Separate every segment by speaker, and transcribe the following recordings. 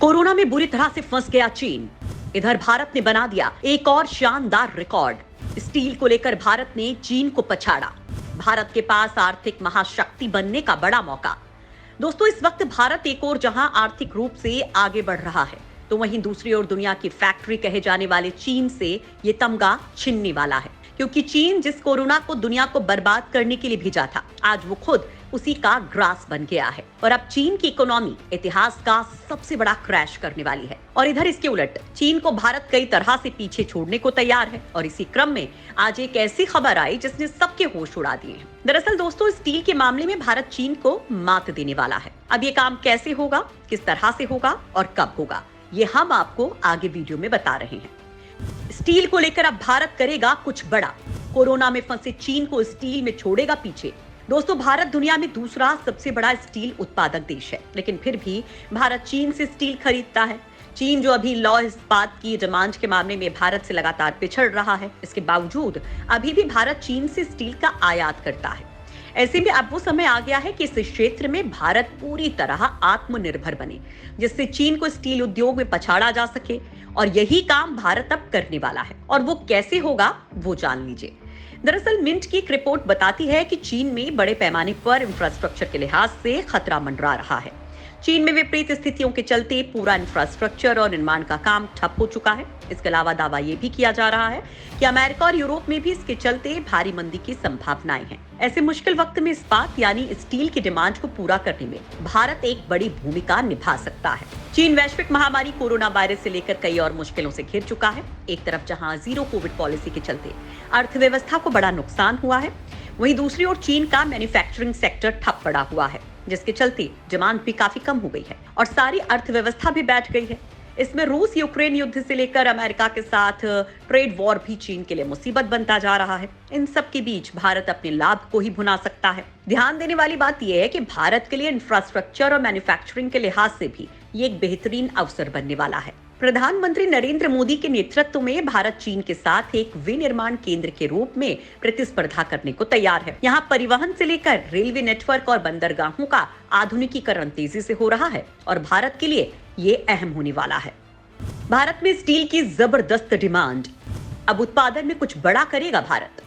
Speaker 1: Corona में बुरी तरह से फंस गया चीन। इधर भारत ने बना दिया एक और शानदार रिकॉर्ड। स्टील को लेकर भारत ने चीन को पछाड़ा। भारत के पास आर्थिक महाशक्ति बनने का बड़ा मौका। दोस्तों, इस वक्त भारत एक ओर जहां आर्थिक रूप से आगे बढ़ रहा है, तो वहीं दूसरी ओर दुनिया की फैक्ट्री कहे जाने वाले चीन से ये तमगा छिनने वाला है। क्योंकि चीन जिस कोरोना को दुनिया को बर्बाद करने के लिए भेजा था, आज वो खुद उसी का ग्रास बन गया है और अब चीन की इकोनॉमी इतिहास का सबसे बड़ा क्रैश करने वाली है। और इधर इसके उलट चीन को भारत कई तरह से पीछे छोड़ने को तैयार है। और इसी क्रम में आज एक ऐसी खबर आई जिसने सबके होश उड़ा दिए हैं। दरअसल दोस्तों, स्टील के मामले में भारत चीन को मात देने वाला है। अब ये काम कैसे होगा, किस तरह से होगा और कब होगा, ये हम आपको आगे वीडियो में बता रहे हैं। स्टील को लेकर अब भारत करेगा कुछ बड़ा। कोरोना में फंसे चीन को स्टील में छोड़ेगा पीछे। दोस्तों, भारत दुनिया में दूसरा सबसे बड़ा स्टील उत्पादक देश है, लेकिन फिर भी भारत चीन से स्टील खरीदता है। चीन जो अभी लौह इस्पात की डिमांड के मामले में भारत से लगातार पिछड़ रहा है, इसके बावजूद अभी भी भारत चीन से स्टील का आयात करता है। ऐसे में अब वो समय आ गया है कि इस क्षेत्र में भारत पूरी तरह आत्मनिर्भर बने, जिससे चीन को स्टील उद्योग में पछाड़ा जा सके। और यही काम भारत अब करने वाला है। और वो कैसे होगा, वो जान लीजिए। दरअसल मिंट की एक रिपोर्ट बताती है कि चीन में बड़े पैमाने पर इंफ्रास्ट्रक्चर के लिहाज से खतरा मंडरा रहा है। चीन में विपरीत स्थितियों के चलते पूरा इंफ्रास्ट्रक्चर और निर्माण का काम ठप हो चुका है। इसके अलावा दावा यह भी किया जा रहा है कि अमेरिका और यूरोप में भी इसके चलते भारी मंदी की संभावनाएं हैं। ऐसे मुश्किल वक्त में इस्पात यानी स्टील की डिमांड को पूरा करने में भारत एक बड़ी भूमिका निभा सकता है। चीन वैश्विक महामारी कोरोना वायरस से लेकर कई और मुश्किलों से घिर चुका है। एक तरफ जहां जीरो कोविड पॉलिसी के चलते अर्थव्यवस्था को बड़ा नुकसान हुआ है, वहीं दूसरी ओर चीन का मैन्युफैक्चरिंग सेक्टर ठप पड़ा हुआ है, जिसके चलते डिमांड भी काफी कम हो गई है और सारी अर्थव्यवस्था भी बैठ गई है। इसमें रूस यूक्रेन युद्ध से लेकर अमेरिका के साथ ट्रेड वॉर भी चीन के लिए मुसीबत बनता जा रहा है। इन सब के बीच भारत अपने लाभ को ही भुना सकता है। ध्यान देने वाली बात यह है कि भारत के लिए इंफ्रास्ट्रक्चर और मैन्युफैक्चरिंग के लिहाज से भी ये एक बेहतरीन अवसर बनने वाला है। प्रधानमंत्री नरेंद्र मोदी के नेतृत्व में भारत चीन के साथ एक विनिर्माण केंद्र के रूप में प्रतिस्पर्धा करने को तैयार है। यहाँ परिवहन से लेकर रेलवे नेटवर्क और बंदरगाहों का आधुनिकीकरण तेजी से हो रहा है और भारत के लिए ये अहम होने वाला है। भारत में स्टील की जबरदस्त डिमांड। अब उत्पादन में कुछ बड़ा करेगा भारत।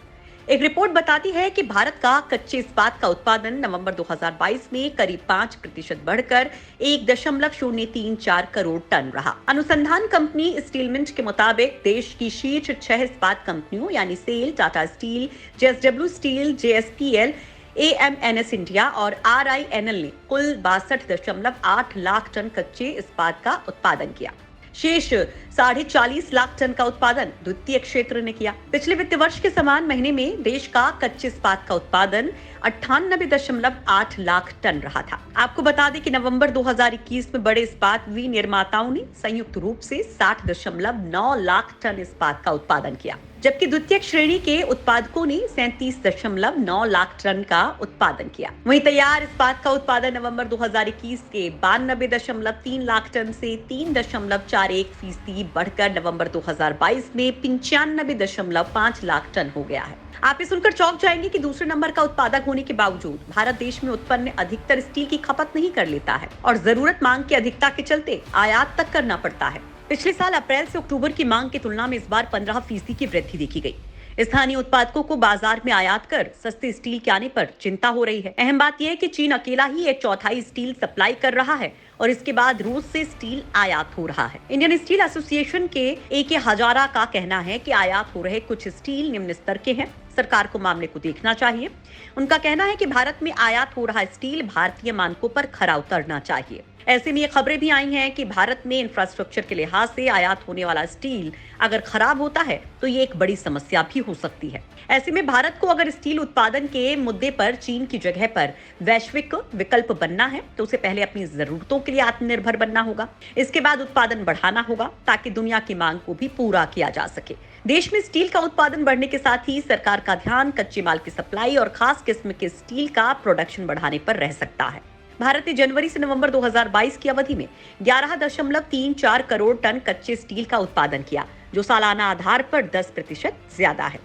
Speaker 1: एक रिपोर्ट बताती है कि भारत का कच्चे इस्पात का उत्पादन नवंबर 2022 में करीब 5% बढ़कर 1.034 करोड़ टन रहा। अनुसंधान कंपनी स्टील मिंट के मुताबिक देश की शीर्ष 6 इस्पात कंपनियों यानी SAIL, Tata steel, JSW steel, JSPL, AMNS India और आरआईएनएल ने कुल 62.8 लाख टन कच्चे इस्पात का उत्पादन किया। शेष 40.5 लाख टन का उत्पादन द्वितीय क्षेत्र ने किया। पिछले वित्त वर्ष के समान महीने में देश का कच्चे इस्पात का उत्पादन 98.8 लाख टन रहा था। आपको बता दें कि नवंबर 2021 में बड़े इस्पात विनिर्माताओं ने संयुक्त रूप से 60.9 लाख टन इस्पात का उत्पादन किया, जबकि द्वितीय श्रेणी के उत्पादकों ने 37.9 लाख टन का उत्पादन किया। वहीं तैयार इस्पात का उत्पादन नवंबर 2021 के 92.3 लाख टन से 3.41% बढ़कर नवंबर 2022 में 95.5 लाख टन हो गया है। आप ये सुनकर चौंक जाएंगे कि दूसरे नंबर का उत्पादक होने के बावजूद भारत देश में उत्पन्न अधिकतर स्टील की खपत नहीं कर लेता है और जरूरत मांग की अधिकता के चलते आयात तक करना पड़ता है। पिछले साल अप्रैल से अक्टूबर की मांग की तुलना में इस बार 15% की वृद्धि देखी गई। स्थानीय उत्पादकों को बाजार में आयात कर सस्ते स्टील के आने पर चिंता हो रही है। अहम बात यह है कि चीन अकेला ही 1/4 स्टील सप्लाई कर रहा है और इसके बाद रूस से स्टील आयात हो रहा है। इंडियन स्टील एसोसिएशन के AK हजारा का कहना है कि आयात हो रहे कुछ स्टील निम्न स्तर के हैं। सरकार को मामले को देखना चाहिए। उनका कहना है कि भारत में आयात हो रहा स्टील भारतीय मानकों पर खरा उतरना चाहिए। ऐसे में ये खबरें भी आई हैं कि भारत में इंफ्रास्ट्रक्चर के लिहाज से आयात होने वाला स्टील अगर खराब होता है तो ये एक बड़ी समस्या भी हो सकती है। ऐसे में भारत को अगर स्टील उत्पादन के मुद्दे पर चीन की जगह पर वैश्विक विकल्प बनना है तो उसे पहले अपनी जरूरतों के लिए आत्मनिर्भर बनना होगा। इसके बाद उत्पादन बढ़ाना होगा ताकि दुनिया की मांग को भी पूरा किया जा सके। देश में स्टील का उत्पादन बढ़ने के साथ ही सरकार का ध्यान कच्चे माल की सप्लाई और खास किस्म के स्टील का प्रोडक्शन बढ़ाने पर रह सकता है। भारत ने जनवरी से नवंबर 2022 की अवधि में 11.34 करोड़ टन कच्चे स्टील का उत्पादन किया, जो सालाना आधार पर 10% ज्यादा है।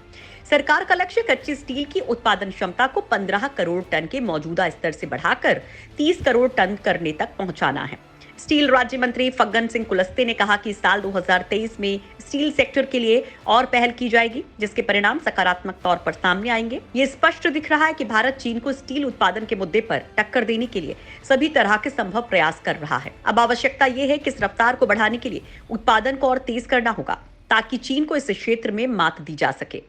Speaker 1: सरकार का लक्ष्य कच्चे स्टील की उत्पादन क्षमता को 15 करोड़ टन के मौजूदा स्तर से बढ़ाकर 30 करोड़ टन करने तक पहुंचाना है। स्टील राज्य मंत्री फग्गन सिंह कुलस्ते ने कहा कि साल 2023 में स्टील सेक्टर के लिए और पहल की जाएगी, जिसके परिणाम सकारात्मक तौर पर सामने आएंगे। ये स्पष्ट दिख रहा है कि भारत चीन को स्टील उत्पादन के मुद्दे पर टक्कर देने के लिए सभी तरह के संभव प्रयास कर रहा है। अब आवश्यकता ये है कि इस रफ्तार को बढ़ाने के लिए उत्पादन को और तेज करना होगा, ताकि चीन को इस क्षेत्र में मात दी जा सके।